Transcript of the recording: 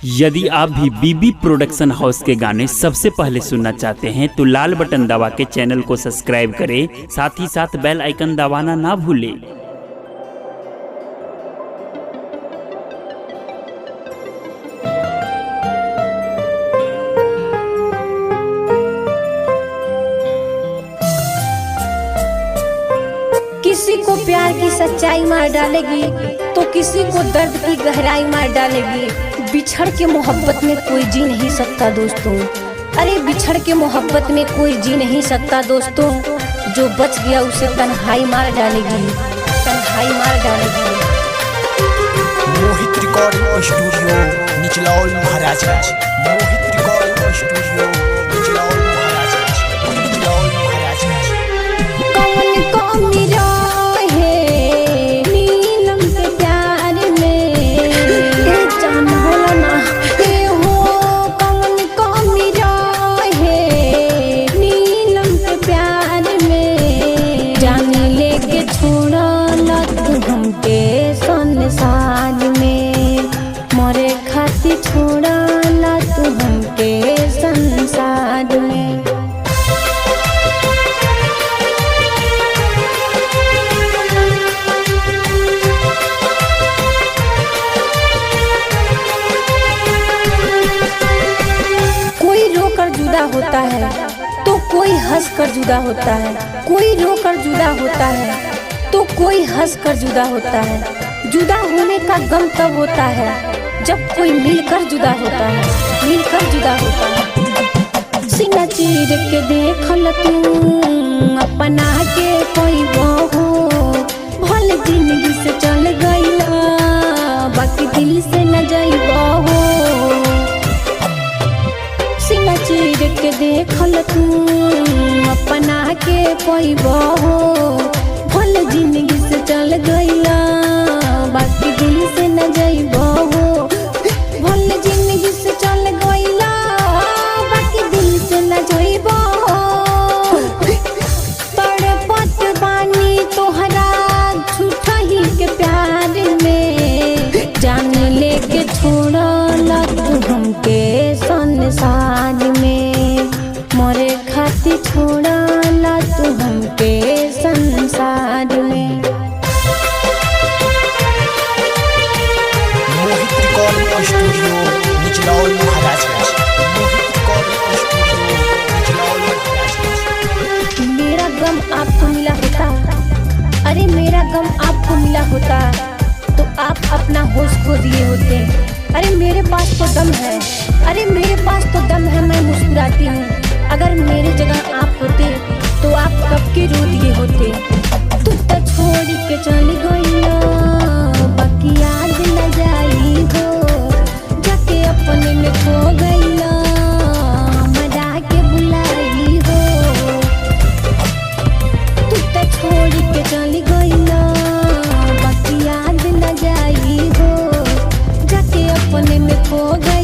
यदि आप भी बीबी प्रोडक्शन हाउस के गाने सबसे पहले सुनना चाहते हैं तो लाल बटन दबा के चैनल को सब्सक्राइब करें, साथ ही साथ बेल आइकन दबाना ना भूलें। किसी को प्यार की सच्चाई मार डालेगी तो किसी को दर्द की गहराई मार डालेगी। बिछड़ के मोहब्बत में कोई जी नहीं सकता दोस्तों, अरे बिछड़ के मोहब्बत में कोई जी नहीं सकता दोस्तों। जो बच गया उसे तन्हाई मार डालेगी, तन्हाई मार डालेगी। मोहित रिकॉर्डिंग स्टूडियो निचलौल महाराजगंज। मोहित रिकॉर्डिंग स्टूडियो निचलौल महाराजगंज, निचलौल महाराजगंज। कौन कौन रहे नीलम के प्यार में, जान होला ना ए हो। कौन कौन रहे नीलम के प्यार में, जान लेके छोड़ला तू हमके संसार में। मोरे खातिर छोड़ला तू हमके संसार में। जुदा होता है तो कोई हंस कर जुदा होता है, कोई रोकर जुदा होता है तो कोई हंस कर जुदा होता है। जुदा होने का गम तब होता है जब कोई मिलकर जुदा होता है, मिलकर जुदा होता है। सीना चीर के देखल तू अपना के कोई बहू, भले जिंदगी से चल गईला बाकी दिल से न जाइबहू। सीना चीर के देखल तू अपना के पैबहू, भले जिंदगी से चल गईला बाकी दिल से न जाइबहू। भले जिंदगी से चल गईला बाकी दिल से न जाइबहू। तड़पत बानी तोहरा झूठा ही के प्यार में, जान लेके छोड़ला तू हमके संसार में। मोरे खातिर छोड़ला तू हमके संसार में। मोहित रिकॉर्डिंग स्टूडियो निचलौल महाराजगंज। मोहित रिकॉर्डिंग स्टूडियो निचलौल महाराजगंज। मेरा गम आपको मिला होता, अरे मेरा गम आपको मिला होता तो आप अपना होश खो दिए होते। अरे मेरे पास तो दम है, अरे मेरे पास तो दम है, मैं मुस्कुराती हूँ। अगर मेरी जगह आप होते तो आप कब के रो दिए होते। तू तो छोड़ के चली गई बाकी याद न जाई हो, जाके अपने में खो गई मरा के बुलाई हो। तू तो छोड़ के चली गई बाकी याद न जाई हो, जाके अपने में खो गई।